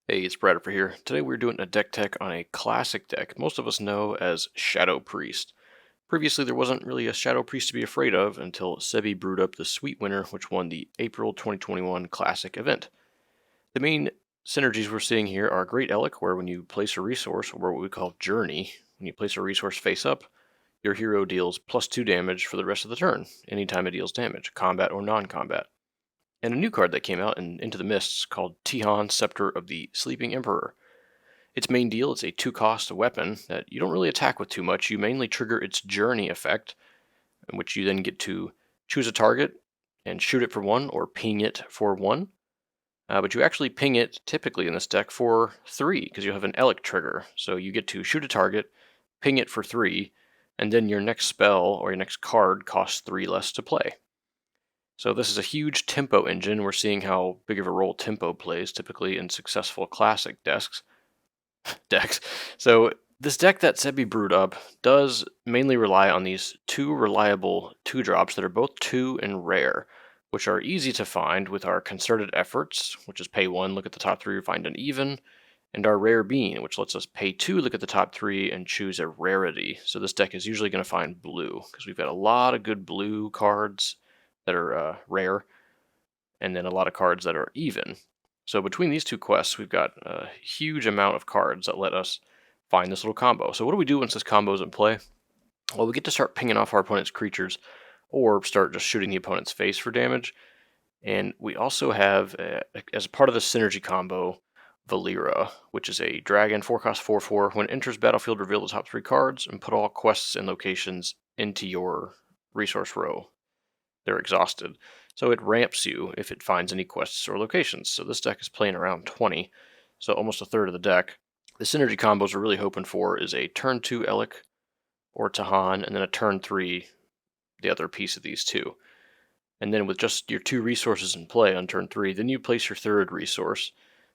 Hey, it's Brad over here. Today we're doing a deck tech on a classic deck most of us know as Shadow Priest. Previously, there wasn't really a Shadow Priest to be afraid of until Sebi brewed up the Sweet Winter, which won the April 2021 Classic event. The main synergies we're seeing here are Great Elekk, where when you place a resource, or what we call Journey, when you place a resource face up, your hero deals +2 damage for the rest of the turn, anytime it deals damage, combat or non-combat. And a new card that came out in Into the Mists called Tihan, Scepter of the Sleeping Emperor. Its main deal is a 2-cost weapon that you don't really attack with too much. You mainly trigger its Journey effect, in which you then get to choose a target and shoot it for 1 or ping it for 1. But you actually ping it typically in this deck for 3 because you have an Elekk trigger. So you get to shoot a target, ping it for 3, and then your next spell or your next card costs 3 less to play. So this is a huge tempo engine. We're seeing how big of a role tempo plays typically in successful classic decks. So this deck that Sebi brewed up does mainly rely on these 2 reliable 2-drops that are both 2 and rare, which are easy to find with our concerted efforts, which is pay 1, look at the top 3, find an even, and our rare bean, which lets us pay 2, look at the top 3, and choose a rarity. So this deck is usually going to find blue, because we've got a lot of good blue cards that are rare, and then a lot of cards that are even. So between these 2 quests, we've got a huge amount of cards that let us find this little combo. So what do we do once this combo is in play? Well, we get to start pinging off our opponent's creatures, or start just shooting the opponent's face for damage. And we also have, as a part of the synergy combo, Valeera, which is a dragon 4-cost 4/4. When it enters battlefield, reveal the top 3 cards and put all quests and locations into your resource row. They're exhausted. So it ramps you if it finds any quests or locations. So this deck is playing around 20, so almost a third of the deck. The synergy combos we're really hoping for is a turn 2 Elekk or Tihan, and then a turn 3, the other piece of these 2. And then with just your 2 resources in play on turn 3, then you place your 3rd resource.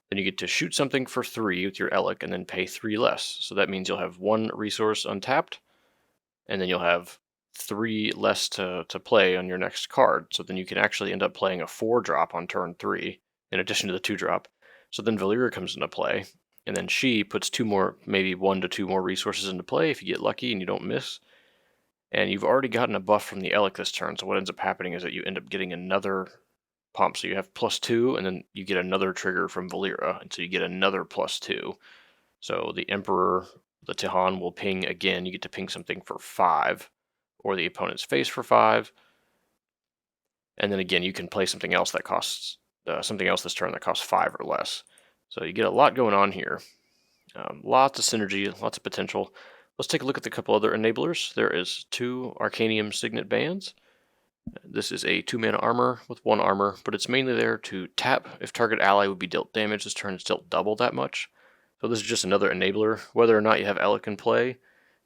Then you get to shoot something for 3 with your Elekk and then pay 3 less. So that means you'll have 1 resource untapped, and then you'll have 3 less to play on your next card. So then you can actually end up playing a 4-drop on turn 3 in addition to the 2-drop. So then Valeera comes into play, and then she puts 2 more, maybe 1 to 2 more resources into play if you get lucky and you don't miss. And you've already gotten a buff from the Elekk this turn, so what ends up happening is that you end up getting another pump. So you have +2, and then you get another trigger from Valeera, and so you get another +2. So the Emperor, the Tihan, will ping again. You get to ping something for 5, or the opponent's face for 5. And then again, you can play something else that costs something else this turn that costs 5 or less. So you get a lot going on here. Lots of synergy, lots of potential. Let's take a look at the couple other enablers. There is 2 Arcanium Signet bands. This is a 2-mana armor with 1 armor, but it's mainly there to tap if target ally would be dealt damage this turn. It's dealt double that much. So this is just another enabler. Whether or not you have Elekk in play,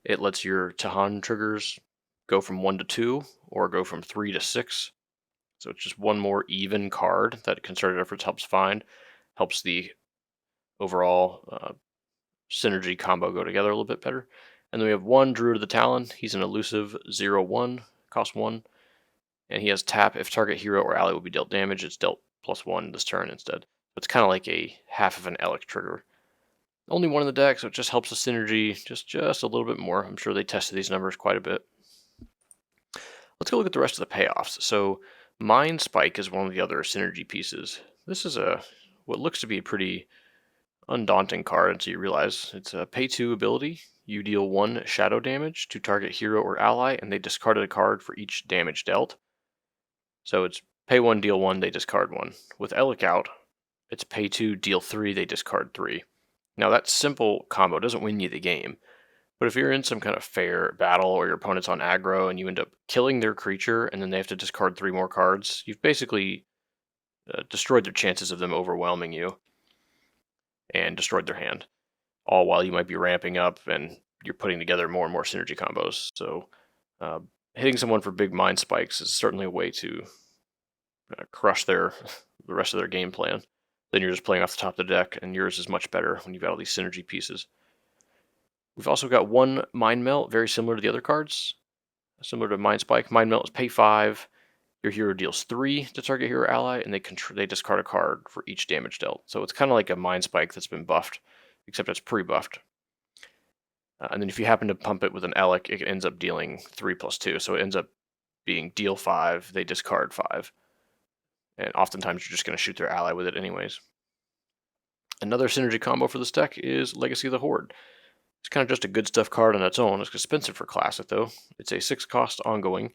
it lets your Tihan triggers go from 1 to 2, or go from 3 to 6. So it's just 1 more even card that concerted efforts helps find. Helps the overall synergy combo go together a little bit better. And then we have 1 Druid of the Talon. He's an elusive 0/1, cost 1. And he has tap if target hero or ally will be dealt damage. It's dealt +1 this turn instead. So it's kind of like a half of an Elekk trigger. Only 1 in the deck, so it just helps the synergy just a little bit more. I'm sure they tested these numbers quite a bit. Let's go look at the rest of the payoffs. So Mind Spike is one of the other synergy pieces. This is what looks to be a pretty undaunting card until you realize it's a pay 2 ability. You deal 1 shadow damage to target hero or ally, and they discarded a card for each damage dealt. So it's pay 1, deal 1, they discard 1. With Elekk out, it's pay 2, deal 3, they discard 3. Now that simple combo doesn't win you the game, but if you're in some kind of fair battle or your opponent's on aggro and you end up killing their creature and then they have to discard 3 more cards, you've basically destroyed their chances of them overwhelming you and destroyed their hand, all while you might be ramping up and you're putting together more and more synergy combos. So hitting someone for big mind spikes is certainly a way to crush the rest of their game plan. Then you're just playing off the top of the deck, and yours is much better when you've got all these synergy pieces. We've also got 1 Mind Melt, very similar to the other cards, similar to Mind Spike. Mind Melt is pay 5. Your hero deals 3 to target hero ally, and they discard a card for each damage dealt. So it's kind of like a Mind Spike that's been buffed, except it's pre-buffed. And then if you happen to pump it with an Elekk, it ends up dealing 3+2. So it ends up being deal 5, they discard 5. And oftentimes you're just going to shoot their ally with it anyways. Another synergy combo for this deck is Legacy of the Horde. It's kind of just a good stuff card on its own. It's expensive for Classic though. It's a 6-cost ongoing.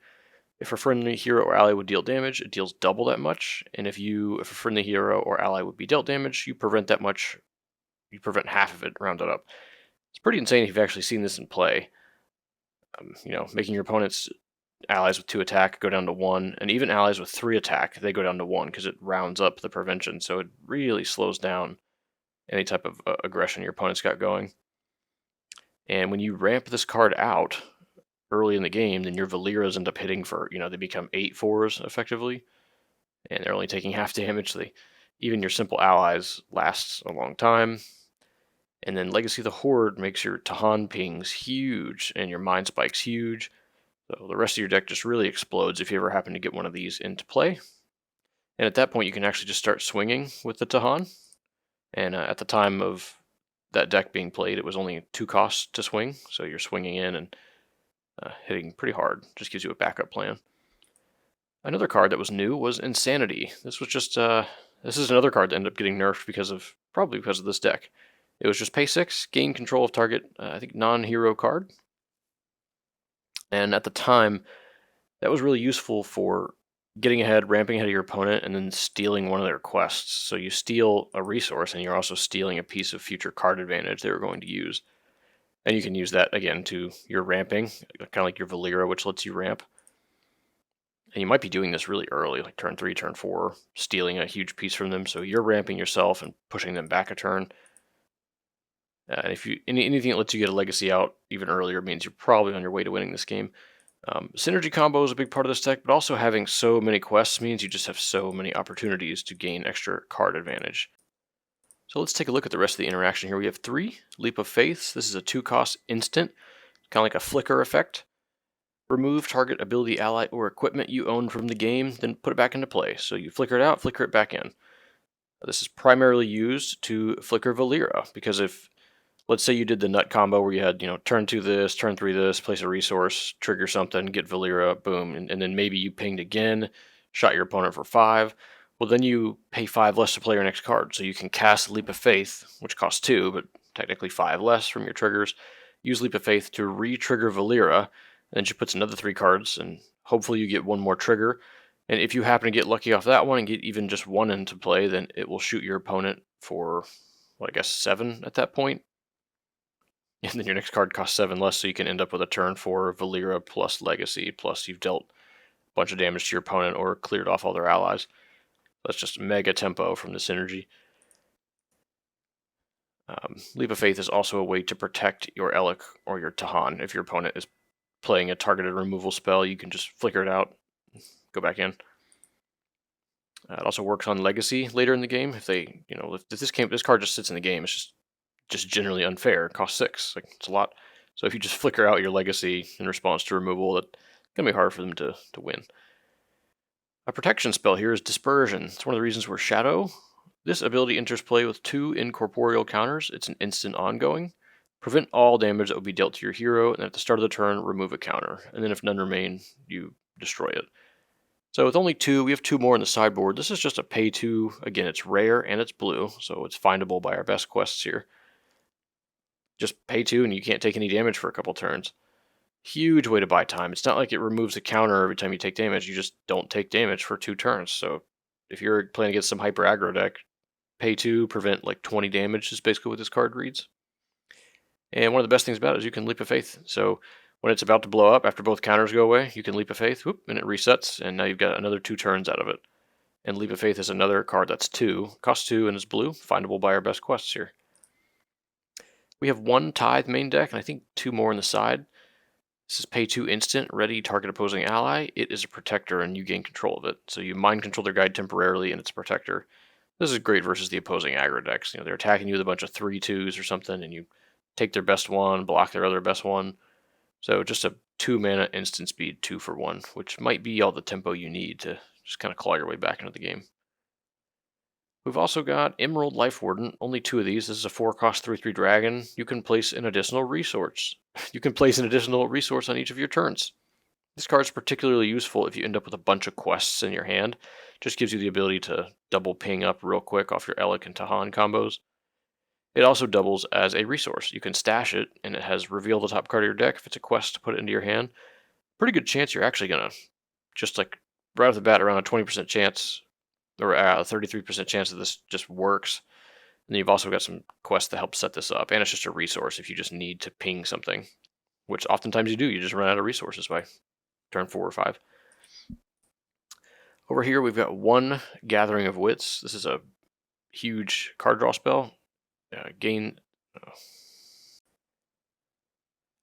If a friendly hero or ally would deal damage, it deals double that much. And if a friendly hero or ally would be dealt damage, you prevent that much. You prevent half of it, rounded up. It's pretty insane if you've actually seen this in play. Making your opponent's allies with 2 attack go down to 1, and even allies with 3 attack, they go down to 1 because it rounds up the prevention. So it really slows down any type of aggression your opponent's got going. And when you ramp this card out early in the game, then your Valeeras end up hitting for, they become 8/4s effectively, and they're only taking half damage. Even your simple allies lasts a long time. And then Legacy of the Horde makes your Tihan pings huge, and your Mind Spikes huge. So the rest of your deck just really explodes if you ever happen to get one of these into play. And at that point, you can actually just start swinging with the Tihan. And at the time of that deck being played, it was only 2 costs to swing. So you're swinging in and hitting pretty hard. Just gives you a backup plan. Another card that was new was Insanity. This is another card that ended up getting nerfed probably because of this deck. It was just pay 6, gain control of target, non-hero card. And at the time, that was really useful for getting ahead, ramping ahead of your opponent, and then stealing one of their quests. So you steal a resource, and you're also stealing a piece of future card advantage they were going to use. And you can use that, again, to your ramping, kind of like your Valeera, which lets you ramp. And you might be doing this really early, like turn 3, turn 4, stealing a huge piece from them. So you're ramping yourself and pushing them back a turn. And if anything that lets you get a legacy out even earlier means you're probably on your way to winning this game. Synergy combo is a big part of this deck, but also having so many quests means you just have so many opportunities to gain extra card advantage. So let's take a look at the rest of the interaction here. We have 3, Leap of Faith. This is a 2-cost instant, kind of like a flicker effect. Remove target ability, ally, or equipment you own from the game, then put it back into play. So you flicker it out, flicker it back in. This is primarily used to flicker Valeera, because if, let's say you did the nut combo where you had, turn 2 this, turn 3 this, place a resource, trigger something, get Valeera, boom, and then maybe you pinged again, shot your opponent for 5. Well, then you pay 5 less to play your next card. So you can cast Leap of Faith, which costs 2, but technically 5 less from your triggers. Use Leap of Faith to re-trigger Valeera, and then she puts another 3 cards, and hopefully you get one more trigger. And if you happen to get lucky off that one and get even just 1 into play, then it will shoot your opponent for, 7 at that point. And then your next card costs 7 less, so you can end up with a turn 4 Valeera plus Legacy, plus you've dealt a bunch of damage to your opponent or cleared off all their allies. That's just mega tempo from the synergy. Leap of Faith is also a way to protect your Elekk or your Tihan. If your opponent is playing a targeted removal spell, you can just flicker it out, go back in. It also works on Legacy later in the game. If this card just sits in the game, it's just generally unfair. It costs 6. It's a lot. So if you just flicker out your Legacy in response to removal, it's going to be hard for them to win. A protection spell here is Dispersion. It's one of the reasons we're Shadow. This ability enters play with 2 incorporeal counters. It's an instant ongoing. Prevent all damage that would be dealt to your hero, and at the start of the turn, remove a counter. And then if none remain, you destroy it. So with only 2, we have 2 more in the sideboard. This is just a pay 2. Again, it's rare and it's blue, so it's findable by our best quests here. Just pay 2 and you can't take any damage for a couple turns. Huge way to buy time. It's not like it removes a counter every time you take damage. You just don't take damage for 2 turns. So if you're playing against some hyper aggro deck, pay 2, prevent 20 damage is basically what this card reads. And one of the best things about it is you can Leap of Faith. So when it's about to blow up, after both counters go away, you can Leap of Faith, whoop, and it resets, and now you've got another 2 turns out of it. And Leap of Faith is another card that's 2, costs 2, and is blue, findable by our best quests here. We have 1 Tithe main deck, and I think 2 more on the side. This is pay 2 instant, ready, target opposing ally. It is a protector, and you gain control of it. So you mind control their guide temporarily, and it's a protector. This is great versus the opposing aggro decks. They're attacking you with a bunch of 3/2s or something, and you take their best one, block their other best one. So just a 2 mana instant speed 2 for 1, which might be all the tempo you need to just kind of claw your way back into the game. We've also got Emerald Lifewarden, only 2 of these. This is a 4-cost 3/3 dragon. You can place an additional resource. You can place an additional resource on each of your turns. This card is particularly useful if you end up with a bunch of quests in your hand. Just gives you the ability to double ping up real quick off your Elekk and Tihan combos. It also doubles as a resource. You can stash it, and it has reveal the top card of your deck if it's a quest to put it into your hand. Pretty good chance you're actually going to, just like right off the bat, around a 20% chance, or a 33% chance that this just works. And then you've also got some quests to help set this up, and it's just a resource if you just need to ping something, which oftentimes you do. You just run out of resources by turn 4 or 5. Over here, we've got 1 Gathering of Wits. This is a huge card draw spell. Gain.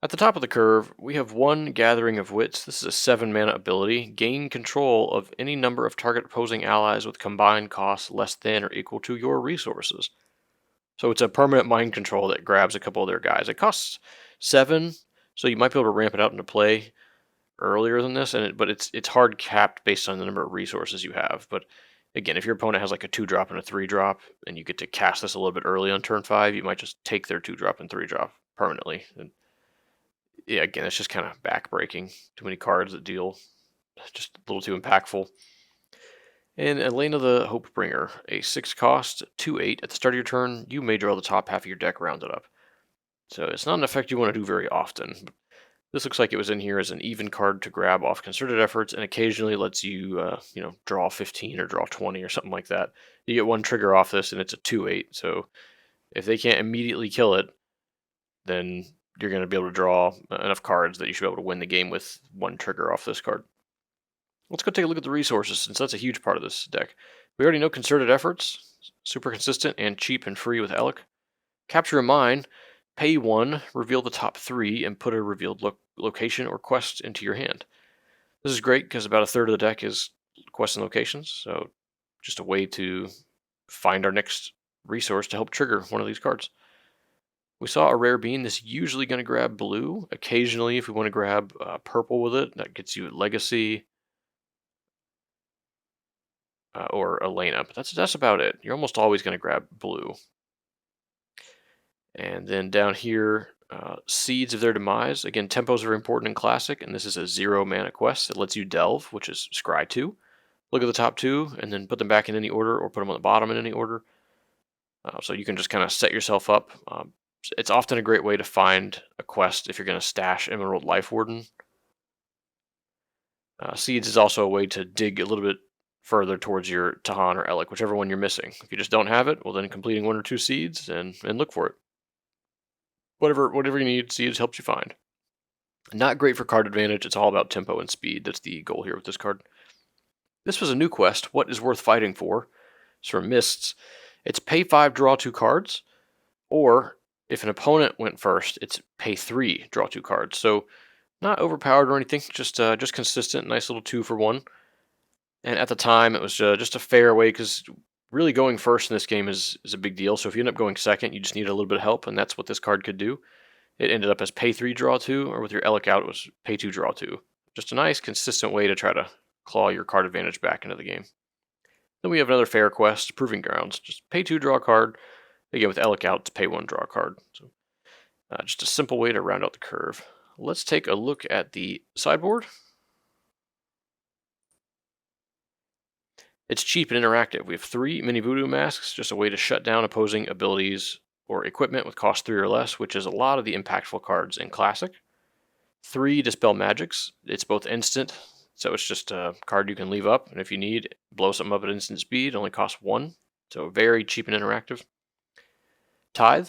At the top of the curve, we have 1 Gathering of Wits. This is a 7 mana ability. Gain control of any number of target opposing allies with combined costs less than or equal to your resources. So it's a permanent mind control that grabs a couple of their guys. It costs 7, so you might be able to ramp it out into play earlier than this, but it's hard capped based on the number of resources you have. But again, if your opponent has like a 2-drop and a 3-drop, and you get to cast this a little bit early on turn 5, you might just take their 2-drop and 3-drop permanently. And yeah, again, it's just kind of backbreaking. Too many cards that deal just a little too impactful. And Alana the Hopebringer, a 6-cost 2/8. At the start of your turn, you may draw the top half of your deck rounded up. So it's not an effect you want to do very often. But this looks like it was in here as an even card to grab off concerted efforts, and occasionally lets you, draw 15 or draw 20 or something like that. You get 1 trigger off this, and it's a 2/8. So if they can't immediately kill it, then you're going to be able to draw enough cards that you should be able to win the game with 1 trigger off this card. Let's go take a look at the resources, since that's a huge part of this deck. We already know concerted efforts, super consistent and cheap and free with Elekk. Capture a mine, pay 1, reveal the top 3, and put a revealed location or quest into your hand. This is great because about a third of the deck is quests and locations, so just a way to find our next resource to help trigger one of these cards. We saw a rare bean. This is usually going to grab blue. Occasionally, if we want to grab purple with it, that gets you Legacy or Alana. But that's about it. You're almost always going to grab blue. And then down here, Seeds of their Demise. Again, tempos are important in Classic, and this is a 0 mana quest. It lets you delve, which is scry 2. Look at the top 2, and then put them back in any order, or put them on the bottom in any order. So you can just kind of set yourself up. It's often a great way to find a quest if you're going to stash Emerald Lifewarden. Seeds is also a way to dig a little bit further towards your Tihan or Elekk, whichever one you're missing. If you just don't have it, well then completing 1 or 2 seeds and look for it. Whatever you need, Seeds helps you find. Not great for card advantage, it's all about tempo and speed. That's the goal here with this card. This was a new quest, What is Worth Fighting For? It's from Mists. It's pay 5, draw 2 cards, or if an opponent went first, it's pay 3, draw 2 cards. So not overpowered or anything, just consistent, nice little 2 for 1. And at the time, it was just a fair way, because really going first in this game is a big deal. So if you end up going second, you just need a little bit of help, and that's what this card could do. It ended up as pay 3, draw 2, or with your Elekk out, it was pay 2, draw 2. Just a nice, consistent way to try to claw your card advantage back into the game. Then we have another fair quest, Proving Grounds. Just pay 2, draw a card. Again, with Elekk out, to pay 1, draw a card. So just a simple way to round out the curve. Let's take a look at the sideboard. It's cheap and interactive. We have 3 mini Voodoo masks, just a way to shut down opposing abilities or equipment with cost 3 or less, which is a lot of the impactful cards in Classic. 3 Dispel Magics. It's both instant, so it's just a card you can leave up, and if you need, blow something up at instant speed. It only costs 1, so very cheap and interactive. Tithe.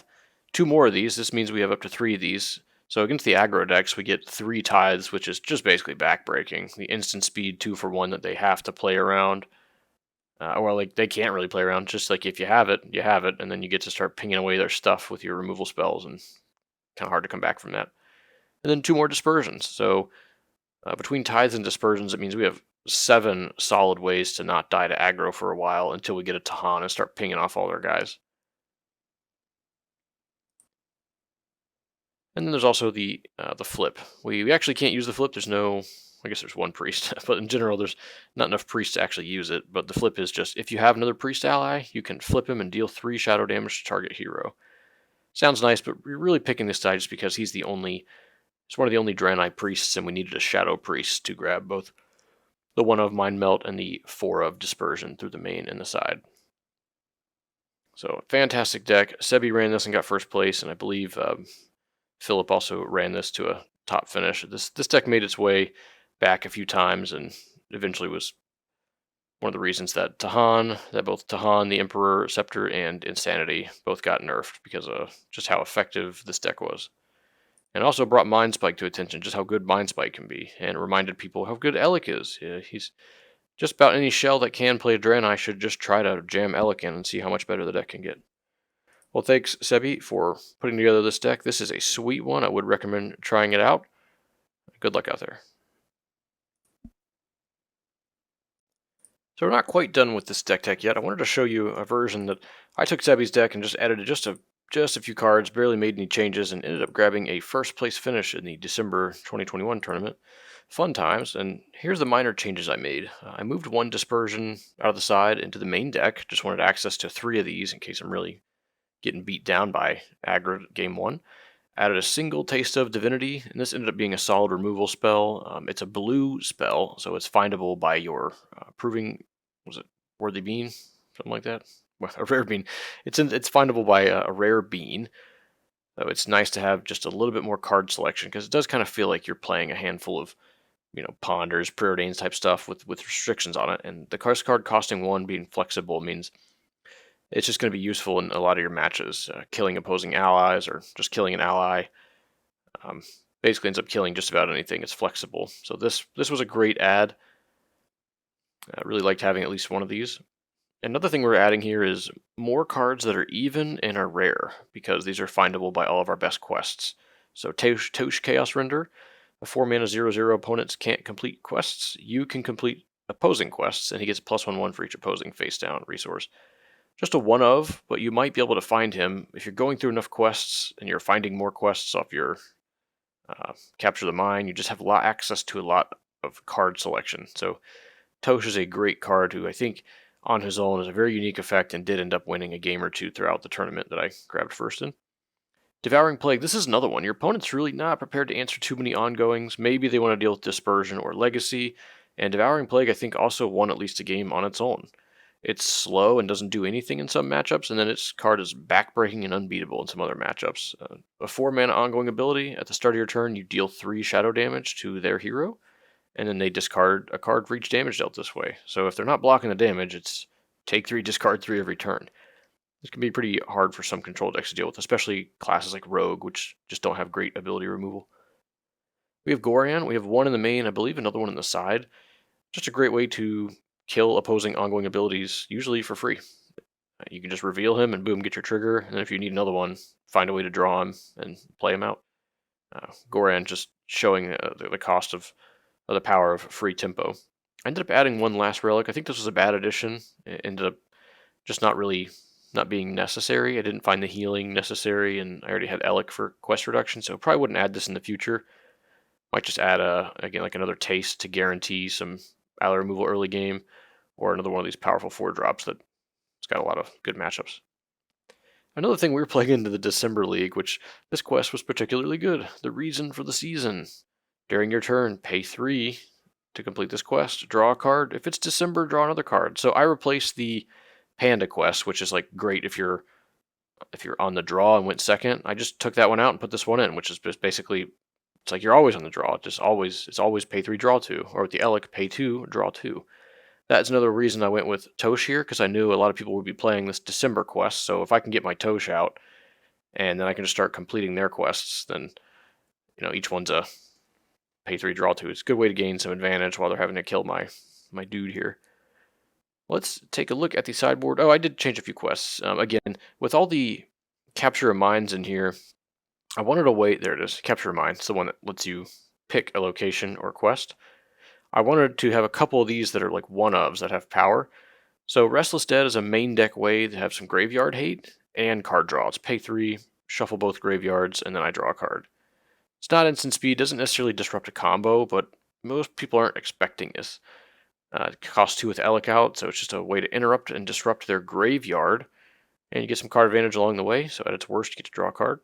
2 more of these. This means we have up to 3 of these. So against the aggro decks, we get 3 Tithes, which is just basically backbreaking. The instant speed 2 for 1 that they have to play around. Or like they can't really play around. Just like if you have it, you have it, and then you get to start pinging away their stuff with your removal spells, and kind of hard to come back from that. And then 2 more Dispersions. So between Tithes and Dispersions, it means we have 7 solid ways to not die to aggro for a while until we get a Tihan and start pinging off all their guys. And then there's also the flip. We actually can't use the flip. There's no, I guess there's one priest, but in general there's not enough priests to actually use it. But the flip is just, if you have another priest ally, you can flip him and deal 3 shadow damage to target hero. Sounds nice, but we're really picking this guy just because he's one of the only Draenei priests, and we needed a shadow priest to grab both the 1 of Mind Melt and the 4 of Dispersion through the main and the side. So, fantastic deck. Sebi ran this and got first place, and I believe Philip also ran this to a top finish. This deck made its way back a few times and eventually was one of the reasons that both Tihan, the Emperor, Scepter, and Insanity both got nerfed because of just how effective this deck was. And also brought Mind Spike to attention, just how good Mind Spike can be, and reminded people how good Elekk is. He's just about any shell that can play Draenei should just try to jam Elekk in and see how much better the deck can get. Well, thanks, Sebi, for putting together this deck. This is a sweet one. I would recommend trying it out. Good luck out there. So we're not quite done with this deck tech yet. I wanted to show you a version that I took Sebi's deck and just added just a few cards, barely made any changes, and ended up grabbing a first place finish in the December 2021 tournament. Fun times, and here's the minor changes I made. I moved 1 Dispersion out of the side into the main deck. Just wanted access to 3 of these in case I'm really getting beat down by aggro game 1. Added a single Taste of Divinity, and this ended up being a solid removal spell. It's a blue spell, so it's findable by your proving, was it Worthy Bean? Something like that? Well, a rare bean. It's findable by a rare bean. So it's nice to have just a little bit more card selection, because it does kind of feel like you're playing a handful of, Ponders, Preordains type stuff with restrictions on it. And the card costing 1 being flexible means it's just going to be useful in a lot of your matches, killing opposing allies or just killing an ally. Basically ends up killing just about anything. It's flexible. So this was a great add. I really liked having at least one of these. Another thing we're adding here is more cards that are even and are rare, because these are findable by all of our best quests. So Tosh Chaos Render, a 4-mana 0/0 opponents can't complete quests. You can complete opposing quests, and he gets a +1/1 for each opposing face-down resource. Just a 1 of, but you might be able to find him if you're going through enough quests and you're finding more quests off your Capture the Mind. You just have access to a lot of card selection. So Tosh is a great card who I think on his own is a very unique effect and did end up winning a game or 2 throughout the tournament that I grabbed first in. Devouring Plague, this is another one. Your opponent's really not prepared to answer too many ongoings. Maybe they want to deal with Dispersion or Legacy, and Devouring Plague I think also won at least a game on its own. It's slow and doesn't do anything in some matchups, and then its card is backbreaking and unbeatable in some other matchups. A 4-mana ongoing ability, at the start of your turn you deal 3 shadow damage to their hero, and then they discard a card for each damage dealt this way. So if they're not blocking the damage, it's take 3, discard 3 every turn. This can be pretty hard for some control decks to deal with, especially classes like Rogue, which just don't have great ability removal. We have Gorian. We have 1 in the main, I believe another 1 in the side. Just a great way to kill opposing ongoing abilities, usually for free. You can just reveal him and boom, get your trigger, and then if you need another one, find a way to draw him and play him out. Gorian just showing the cost of the power of free tempo. I ended up adding 1 last relic. I think this was a bad addition. It ended up just not being necessary. I didn't find the healing necessary, and I already had Elekk for quest reduction, so probably wouldn't add this in the future. Might just add again like another taste to guarantee some ally removal early game, or another one of these powerful 4-drops that's got a lot of good matchups. Another thing, we were playing into the December League, which this quest was particularly good. The Reason for the Season. During your turn, pay 3 to complete this quest. Draw a card. If it's December, draw another card. So I replaced the Panda quest, which is like great if you're on the draw and went second. I just took that one out and put this one in, which is just basically, it's like you're always on the draw. It's always pay 3, draw 2. Or with the Elekk, pay 2, draw 2. That's another reason I went with Tosh here, because I knew a lot of people would be playing this December quest. So if I can get my Tosh out, and then I can just start completing their quests, then each one's a pay 3, draw 2. It's a good way to gain some advantage while they're having to kill my dude here. Let's take a look at the sideboard. Oh, I did change a few quests. Again, with all the Capture of Minds in here, I wanted to wait. There it is. Capture of Minds. It's the one that lets you pick a location or quest. I wanted to have a couple of these that are like 1-ofs that have power. So Restless Dead is a main deck way to have some graveyard hate and card draw. It's pay 3, shuffle both graveyards, and then I draw a card. It's not instant speed, doesn't necessarily disrupt a combo, but most people aren't expecting this. It costs 2 with Elekk out, so it's just a way to interrupt and disrupt their graveyard, and you get some card advantage along the way, so at its worst you get to draw a card.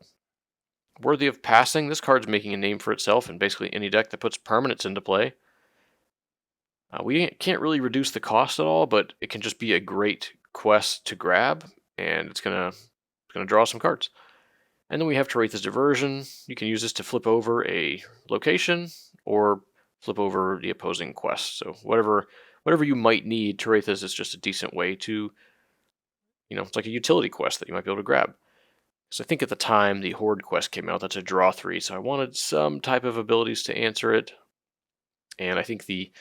Worthy of passing, this card's making a name for itself in basically any deck that puts permanents into play. We can't really reduce the cost at all, but it can just be a great quest to grab, and it's gonna draw some cards. And then we have Tithe's Diversion. You can use this to flip over a location or flip over the opposing quest. So whatever you might need, Tithe's is just a decent way to, it's like a utility quest that you might be able to grab. So I think at the time the Horde quest came out, that's a draw 3, so I wanted some type of abilities to answer it. And I think the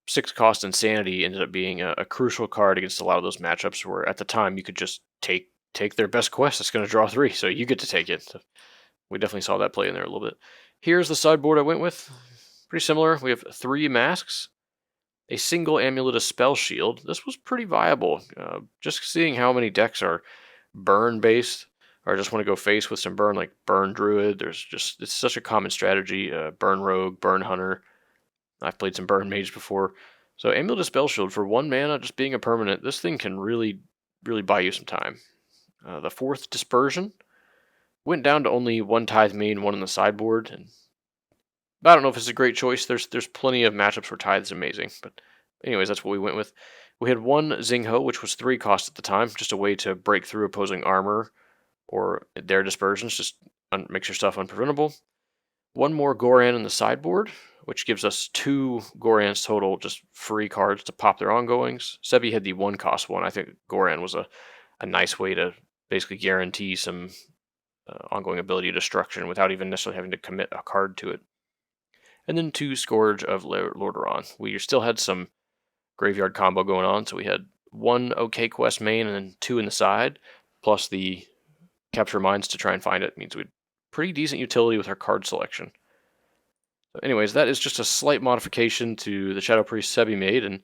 6 cost Insanity ended up being a crucial card against a lot of those matchups where at the time you could just take their best quest. It's going to draw 3, so you get to take it. So we definitely saw that play in there a little bit. Here's the sideboard I went with. Pretty similar. We have 3 masks, a single Amulet of Spell Shield. This was pretty viable. Just seeing how many decks are burn based or just want to go face with some burn, like burn Druid. It's such a common strategy. Burn Rogue, burn Hunter. I've played some burn Mage before. So Amulet of Spell Shield for 1 mana, just being a permanent, this thing can really, really buy you some time. The 4th Dispersion went down to only 1 Tithe main, 1 in the sideboard, and I don't know if it's a great choice. There's plenty of matchups where Tithe is amazing, but anyways, that's what we went with. We had 1 Xingho, which was 3 cost at the time, just a way to break through opposing armor or their dispersions, just makes your stuff unpreventable. 1 more Goran in the sideboard, which gives us 2 Gorans total, just free cards to pop their ongoings. Sebi had the 1 cost one. I think Goran was a nice way to basically guarantee some ongoing ability destruction without even necessarily having to commit a card to it. And then 2 Scourge of Lordaeron. We still had some graveyard combo going on, so we had 1 OK quest main and then 2 in the side, plus the Capture Minds to try and find it. Means we had pretty decent utility with our card selection. So anyways, that is just a slight modification to the Shadow Priest Sebi made, and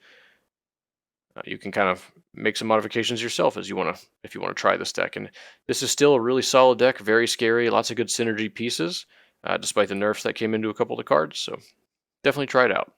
you can kind of make some modifications yourself if you want to try this deck. And this is still a really solid deck, very scary, lots of good synergy pieces, despite the nerfs that came into a couple of the cards. So definitely try it out.